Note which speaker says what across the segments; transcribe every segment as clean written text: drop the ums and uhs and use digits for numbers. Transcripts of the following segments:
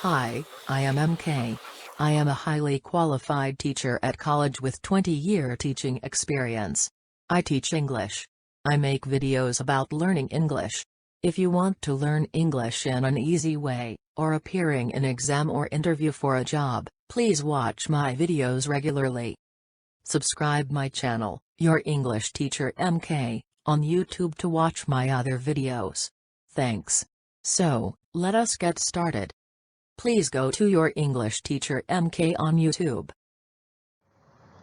Speaker 1: Hi, I am MK. I am a highly qualified teacher at college with 20-year teaching experience. I teach English. I make videos about learning English. If you want to learn English in an easy way, or appearing in exam or interview for a job, please watch my videos regularly. Subscribe my channel, Your English Teacher MK, on YouTube to watch my other videos. Thanks. So, let us get started. Please go to Your English Teacher MK on YouTube.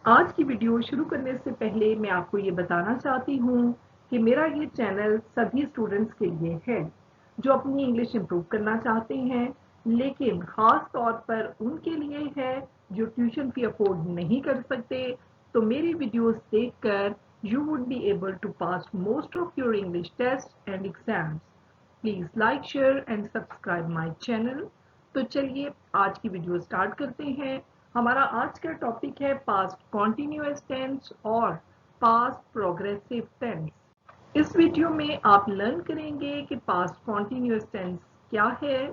Speaker 2: आज की video शुरू करने से पहले मैं आपको ये बताना चाहती हूँ कि मेरा ये चैनल सभी स्टूडेंट्स के लिए है जो अपनी इंग्लिश इम्प्रूव करना चाहते हैं, लेकिन ख़ास तौर पर उनके लिए है जो ट्यूशन फी अफोर्ड नहीं कर सकते। तो मेरी वीडियोस देखकर you would be able to pass most of your English test and exams. Please like, share and subscribe my channel. तो चलिए आज की वीडियो स्टार्ट करते हैं। हमारा आज का टॉपिक है पास्ट कॉन्टिन्यूअस टेंस और पास्ट प्रोग्रेसिव टेंस। इस वीडियो में आप लर्न करेंगे कि पास्ट कॉन्टिन्यूअस टेंस क्या है,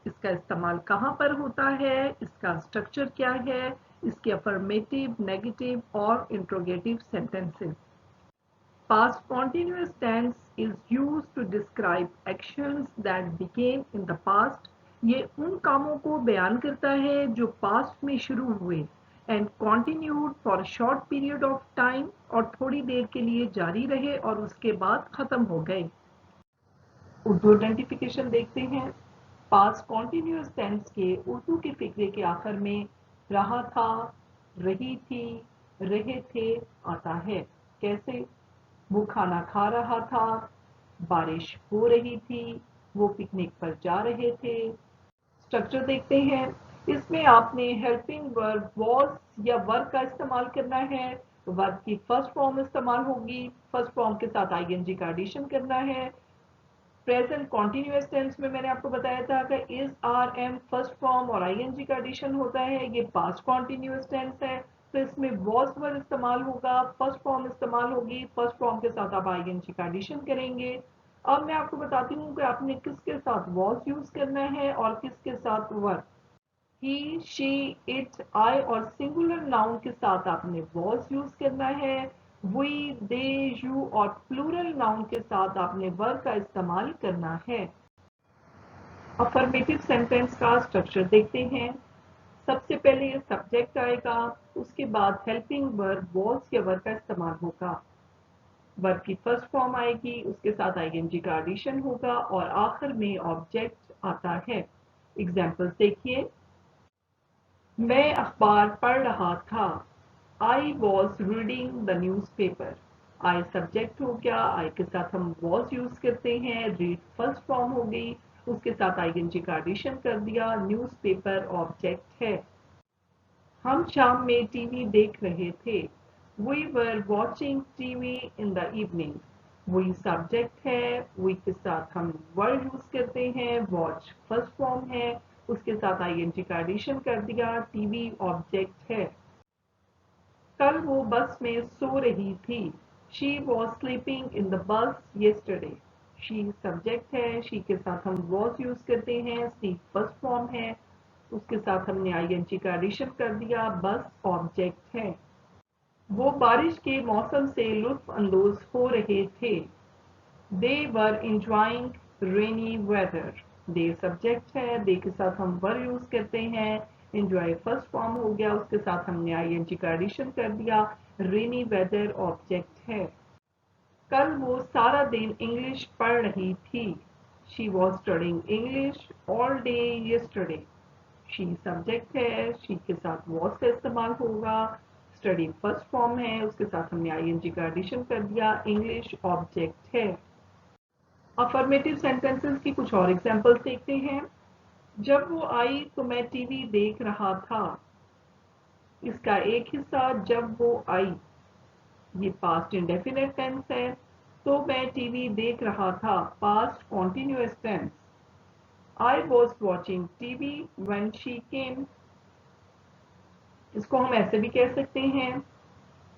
Speaker 2: इसका इस्तेमाल कहाँ पर होता है, इसका स्ट्रक्चर क्या है, इसके अफर्मेटिव, नेगेटिव और interrogative sentences. Past continuous tense is used to describe actions that began in the past. ये उन कामों को बयान करता है जो पास्ट में शुरू हुए and continued for a short period of time, और थोड़ी देर के लिए जारी रहे और उसके बाद खत्म हो गए। उर्दू आइडेंटिफिकेशन देखते हैं। पास्ट कॉन्टिन्यूअस टेंस के उर्दू के फिक्रे के आखिर में रहा था, रही थी, रहे थे आता है। कैसे? वो खाना खा रहा था, बारिश हो रही थी, वो पिकनिक पर जा रहे थे। स्ट्रक्चर देखते हैं। इसमें आपने हेल्पिंग वर्ब वॉज या वर्ब का इस्तेमाल करना है। वर्ब की फर्स्ट फॉर्म इस्तेमाल होगी, फर्स्ट फॉर्म के साथ आईएनजी का एडिशन करना है। प्रेजेंट कॉन्टिन्यूअस टेंस में मैंने आपको बताया था कि is, are, am first form और आईएनजी का एडिशन होता है। ये पास्ट कॉन्टिन्यूअस टेंस है, तो इसमें वॉज वर्ब इस्तेमाल होगा, फर्स्ट फॉर्म इस्तेमाल होगी, फर्स्ट फॉर्म के साथ आप आईएनजी का एडिशन करेंगे। अब मैं आपको बताती हूँ कि आपने किसके साथ वॉज यूज करना है और किसके साथ वर्ब। ही, शी, इट, आई और सिंगुलर नाउन के साथ आपने वॉज यूज करना है। वी, दे, यू और प्लूरल नाउन के साथ आपने वर्ब का इस्तेमाल करना है। अफर्मेटिव सेंटेंस का स्ट्रक्चर देखते हैं। सबसे पहले सब्जेक्ट आएगा, उसके बाद हेल्पिंग वर्ब वॉज या वर्ब का इस्तेमाल होगा। वर्ब की फर्स्ट फॉर्म आएगी, उसके साथ आईएनजी का एडिशन होगा और आखिर में ऑब्जेक्ट आता है। एग्जाम्पल्स देखिए। मैं अखबार पढ़ रहा था। I was reading the news paper. I subject हो गया, आई के साथ हम वॉज यूज करते हैं। रीड फर्स्ट फॉर्म हो गई, उसके साथ आईएनजी का एडिशन कर दिया। न्यूज पेपर ऑब्जेक्ट है। हम शाम में टीवी देख रहे थे। We were watching TV in the evening. वही सब्जेक्ट है, वी के साथ हम वर्ड यूज करते हैं। वॉच फर्स्ट फॉर्म है, उसके साथ आईएनजी का एडिशन कर दिया। टीवी ऑब्जेक्ट है। कल वो बस में सो रही थी। She was sleeping in the bus yesterday. She subject है, शी के साथ हम वॉज यूज करते हैं। स्लीप फर्स्ट फॉर्म है, उसके साथ हमने आईएनजी का एडिशन कर दिया। बस ऑब्जेक्ट है। वो बारिश के मौसम से लुत्फ अंदोज हो रहे थे। They were enjoying rainy weather. They subject है, दे के साथ हम वर यूज करते हैं। इंजॉय फर्स्ट फॉर्म हो गया, उसके साथ हमने आईएनजी का एडिशन कर दिया। रेनी वेदर ऑब्जेक्ट है। कल वो सारा दिन इंग्लिश पढ़ रही थी। She was studying English all day yesterday. She subject है, शी के साथ वॉज का इस्तेमाल होगा। स्टडी फर्स्ट फॉर्म है, उसके साथ हमने आईएनजी का एडिशन कर दिया। इंग्लिश ऑब्जेक्ट है। अफर्मेटिव सेंटेंसेस की कुछ और एग्जांपल्स देखते हैं। जब वो आई तो मैं टीवी देख रहा था। इसका एक हिस्सा जब वो आई, ये पास्ट इंडेफिनिट टेंस है, तो मैं टीवी देख रहा था, past continuous tense. I was watching TV when she came. इसको हम ऐसे भी कह सकते हैं,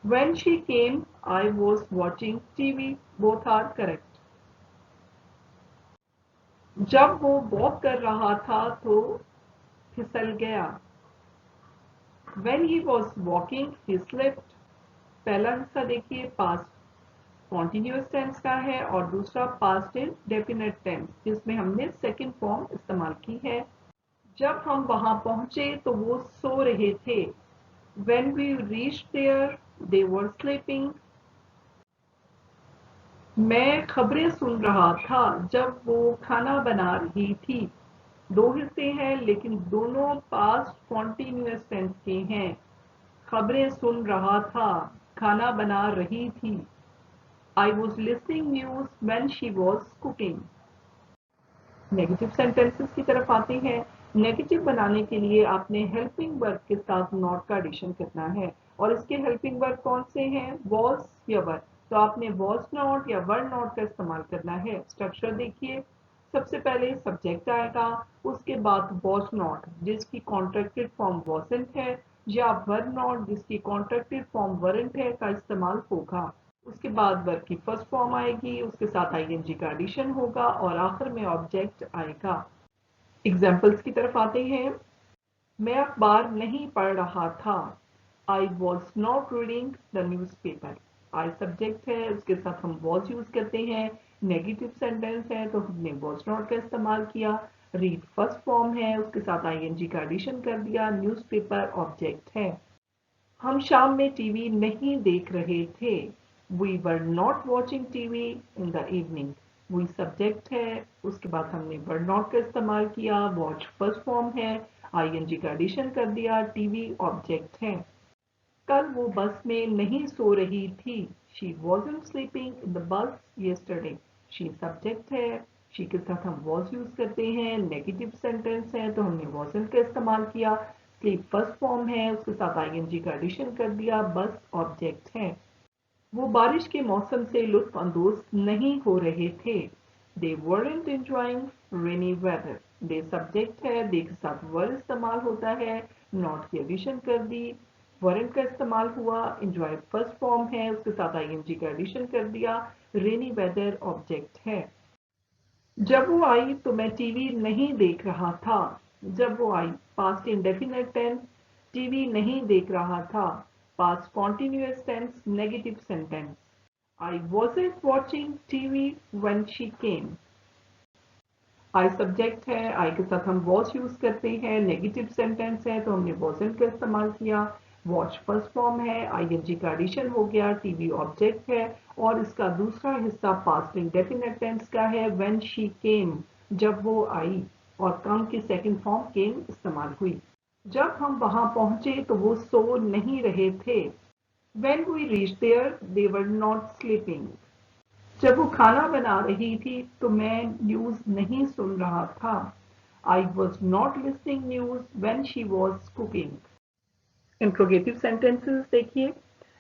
Speaker 2: when she came I was watching TV, both are correct। जब वो वॉक कर रहा था तो फिसल गया। When he was walking, he slipped। पहला हिस्सा देखिए पास्ट कॉन्टिन्यूअस टेंस का है और दूसरा पास्ट इंडेफिनिट टेंस जिसमें हमने सेकंड फॉर्म इस्तेमाल की है। जब हम वहां पहुंचे तो वो सो रहे थे। When we reached there, they were sleeping। मैं खबरें सुन रहा था जब वो खाना बना रही थी। दो हिस्से हैं लेकिन दोनों पास्ट कॉन्टिन्यूअस टेंस के हैं। खबरें सुन रहा था, खाना बना रही थी। I was listening news when she was cooking। Negative sentences की तरफ आते हैं। नेगेटिव बनाने के लिए आपने हेल्पिंग वर्ब के साथ नॉट का एडिशन करना है और इसके हेल्पिंग वर्ब कौन से हैं, वॉज या वर। तो आपने वॉज नॉट या वर नॉट का इस्तेमाल करना है। स्ट्रक्चर देखिए, सबसे पहले सब्जेक्ट आएगा, उसके बाद वॉज नॉट जिसकी कॉन्ट्रैक्टेड फॉर्म वॉजेंट है या वर नॉट जिसकी कॉन्ट्रैक्टेड फॉर्म वरंट है का इस्तेमाल होगा। उसके बाद वर्ब की फर्स्ट फॉर्म आएगी, उसके साथ आईएनजी का एडिशन होगा और आखिर में ऑब्जेक्ट आएगा। एग्जाम्पल्स की तरफ आते हैं। मैं अखबार नहीं पढ़ रहा था। I was not reading the news paper. I subject है, उसके साथ हम वॉज यूज करते हैं। नेगेटिव सेंटेंस है तो हमने वॉज नॉट का इस्तेमाल किया। रीड फर्स्ट फॉर्म है, उसके साथ आईएनजी का एडिशन कर दिया। न्यूज पेपर ऑब्जेक्ट है। हम शाम में टीवी नहीं देख रहे थे। We were not watching TV in the evening। We subject है, उसके बाद हमने were not का इस्तेमाल किया। Watch फर्स्ट फॉर्म है, ing का एडिशन कर दिया। TV ऑब्जेक्ट है। कल वो बस में नहीं सो रही थी। She wasn't sleeping in the bus yesterday। She subject है, she के साथ हम was यूज करते हैं। नेगेटिव सेंटेंस है तो हमने wasn't का इस्तेमाल किया। sleep फर्स्ट फॉर्म है, उसके साथ ing का एडिशन कर दिया। बस ऑब्जेक्ट है। वो बारिश के मौसम से लुत्फ अंदोज नहीं हो रहे थे। They weren't enjoying rainy weather। They subject है, दे के साथ वर इस्तेमाल होता है। नॉट की एडिशन कर दी। weren't का इस्तेमाल हुआ। enjoy फर्स्ट फॉर्म है, उसके साथ ing का एडिशन कर दिया। रेनी वेदर ऑब्जेक्ट है। जब वो आई तो मैं टीवी नहीं देख रहा था। जब वो आई पास्ट इंडेफिनिट टेंस, टीवी नहीं देख रहा था। Past continuous tense negative sentence. I wasn't watching TV when she came। आई सब्जेक्ट है, आई के साथ हम वॉच यूज करते हैं। नेगेटिव सेंटेंस है तो हमने wasn't का इस्तेमाल किया। वॉच फर्स्ट फॉर्म है, आईएनजी का एडिशन हो गया। टीवी ऑब्जेक्ट है और इसका दूसरा हिस्सा पास्ट इंडेफिनिट टेंस का है। व्हेन शी केम, जब वो आई, और कम की सेकंड फॉर्म केम इस्तेमाल हुई। जब हम वहां पहुंचे तो वो सो नहीं रहे थे। When we reached there, they were not sleeping। जब वो खाना बना रही थी तो मैं न्यूज नहीं सुन रहा था। I was not listening news when she was cooking। Interrogative sentences देखिए।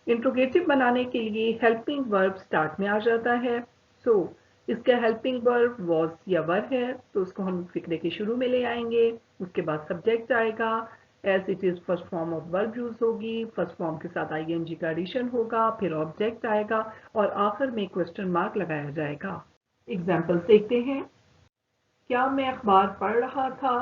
Speaker 2: इंट्रोगेटिव बनाने के लिए हेल्पिंग वर्ब स्टार्ट में आ जाता है। सो इसका हेल्पिंग वर्ब वॉज या वर है तो उसको हम फिक्रे के शुरू में ले आएंगे। उसके बाद सब्जेक्ट आएगा। As it is first form of verb use होगी। फर्स्ट फॉर्म के साथ आईएनजी का एडिशन होगा। फिर ऑब्जेक्ट आएगा और आखिर में क्वेश्चन मार्क लगाया जाएगा। एग्जाम्पल्स देखते हैं। क्या मैं अखबार पढ़ रहा था।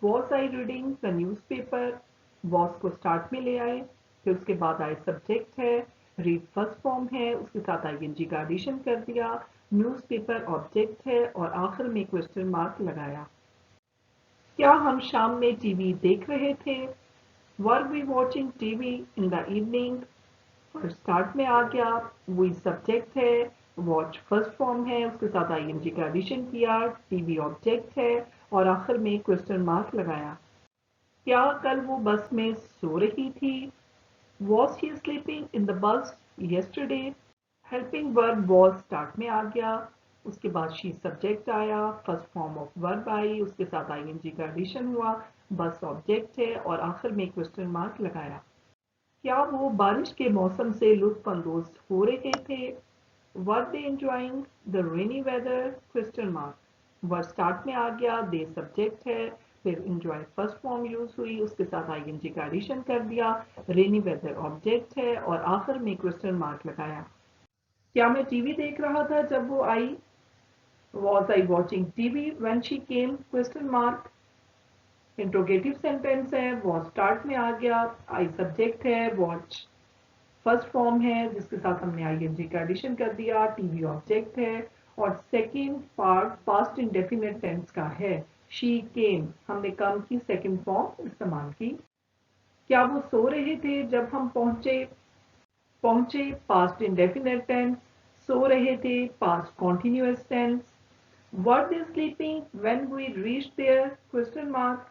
Speaker 2: Was I reading the news paper. Was को स्टार्ट में ले आए, फिर उसके बाद आए सब्जेक्ट है। रीड फर्स्ट फॉर्म है, उसके साथ आईएनजी का एडिशन कर दिया। न्यूज पेपर ऑब्जेक्ट है और आखिर में क्वेश्चन मार्क लगाया। क्या हम शाम में टीवी देख रहे थे। Were we watching TV in the evening. और स्टार्ट में आ गया। वी सब्जेक्ट है, वॉच फर्स्ट फॉर्म है, उसके साथ आईएनजी का एडिशन किया। टीवी ऑब्जेक्ट है और आखिर में क्वेश्चन मार्क लगाया। क्या कल वो बस में सो रही थी। Was she sleeping in the bus yesterday। Helping verb was start में आ गया। उसके बाद शी सब्जेक्ट आया। First form of verb I, उसके साथ आईएनजी का एडिशन हुआ। बस ऑब्जेक्ट है और आखिर में क्वेश्चन मार्क लगाया। क्या वो बारिश के मौसम से लुत्फ अंदोज हो रहे थे। Were they enjoying the rainy weather question mark. Were start में आ गया। दे सब्जेक्ट है, फिर एंजॉय फर्स्ट फॉर्म यूज हुई, उसके साथ आईएनजी का एडिशन कर दिया। रेनी वेदर ऑब्जेक्ट है और आखिर में क्वेश्चन मार्क लगाया। क्या मैं टीवी देख रहा था जब वो आई। Was I watching TV when she came question mark. Interrogative sentence है, वॉज स्टार्ट में आ गया, आई सब्जेक्ट है, वॉच फर्स्ट फॉर्म है जिसके साथ हमने आईएनजी का एडिशन कर दिया, टीवी ऑब्जेक्ट है, और second part past indefinite tense का है, शी केम, हमने कम की सेकंड फॉर्म इस्तेमाल की। क्या वो सो रहे थे जब हम पहुंचे पास्ट इंडेफिनिट टेंस, सो रहे थे past continuous tense, were they sleeping when we reach there question mark,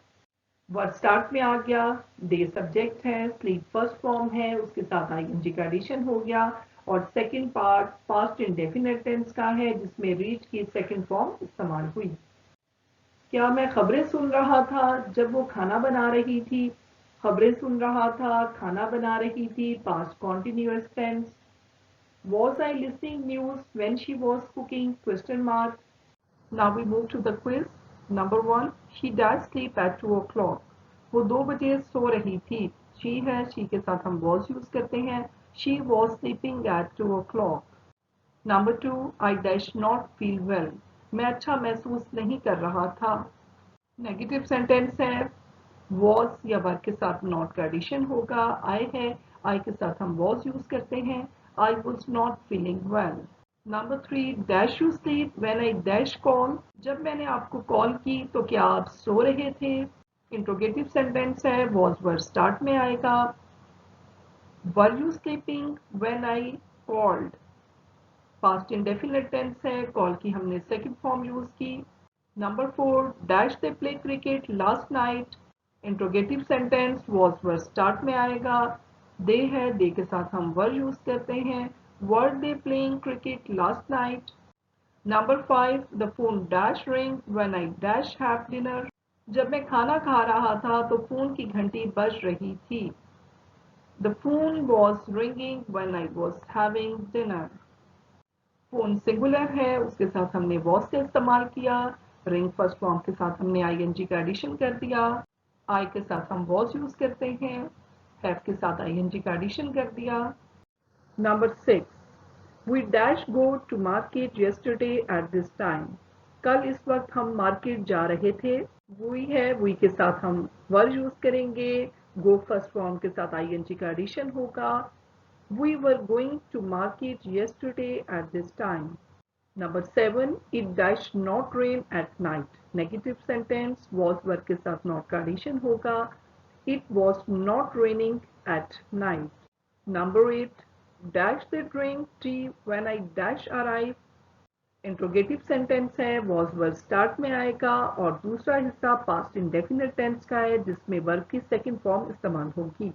Speaker 2: verb start में आ गया, डे सब्जेक्ट है, स्लीप फर्स्ट फॉर्म है, उसके साथ आईएनजी का एडिशन हो गया, और second part past indefinite tense का है जिसमें रीच की सेकंड फॉर्म इस्तेमाल हुई। क्या मैं खबरें सुन रहा था जब वो खाना बना रही थी, खबरें सुन रहा था, खाना बना रही थी, past continuous tense, was I listening news when she was cooking question mark। Now we move to the quiz. Number 1, she does sleep at 2 o'clock। वो 2 बजे सो रही थी। She है, she के साथ हम was यूज करते हैं। She was sleeping at 2 o'clock। Number 2, I dash not feel well। मैं अच्छा महसूस नहीं कर रहा था। नेगेटिव सेंटेंस है, was या वर्ब के साथ not का एडिशन होगा। I है, I के साथ हम was यूज करते हैं। I was not feeling well। Number 3, dash you sleep when I dash call. जब मैंने आपको कॉल की तो क्या आप सो रहे थे। इंट्रोगेटिव सेंटेंस है, वॉज वर्ब स्टार्ट में आएगा। Were you sleeping when I called, past indefinite tense है, कॉल की हमने सेकंड फॉर्म यूज की। Number 4, dash they play cricket last night. Interrogative sentence, was verb start में आएगा। दे है, दे के साथ हम वर यूज करते हैं। Were they playing cricket last night? Number 5, the phone dash ring when I dash have dinner। जब मैं खाना खा रहा था तो फोन की घंटी बज रही थी। The phone was ringing when I was having dinner। Phone singular है, उसके साथ हमने was का इस्तेमाल किया। रिंग फर्स्ट फॉर्म के साथ हमने ing का एडिशन कर दिया। I के साथ हम was यूज करते हैं। have के साथ ing का एडिशन कर दिया। Number 6, We dash go to market yesterday at this time। कल इस वक्त हम मार्केट जा रहे थे। We है, we के साथ हम वर यूज करेंगे। Go फर्स्ट फॉर्म के साथ ing का एडिशन होगा। We were going to market yesterday at this time। Number 7, it dash not rain at night। Negative sentence, was verb के साथ not का एडिशन होगा। It was not raining at night। Number 8, dash they drink tea when I dash arrive। Interrogative sentence है, was verb start में आएगा और दूसरा हिस्सा पास्ट इंडेफिनिट टेंस का है जिसमें वर्ब की सेकंड फॉर्म इस्तेमाल होगी।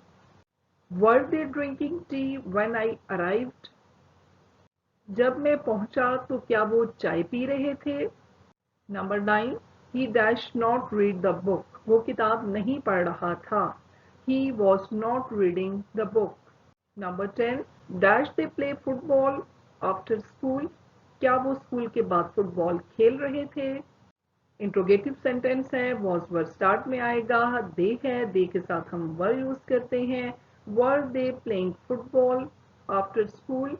Speaker 2: Were they drinking tea when I arrived? जब मैं पहुंचा तो क्या वो चाय पी रहे थे। Number 9, he dash not read the book। वो किताब नहीं पढ़ रहा था। He was not reading the book। Number 10, dash they play football after school। क्या वो स्कूल के बाद फुटबॉल खेल रहे थे। इंट्रोगेटिव सेंटेंस है, was वर्ब स्टार्ट में आएगा। दे है, दे के साथ हम वर यूज करते हैं। Were they playing football after school?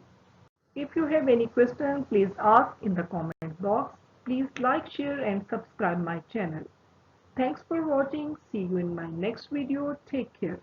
Speaker 2: If you have any question, please ask in the comment box. Please like, share and subscribe my channel. Thanks for watching. See you in my next video. Take care.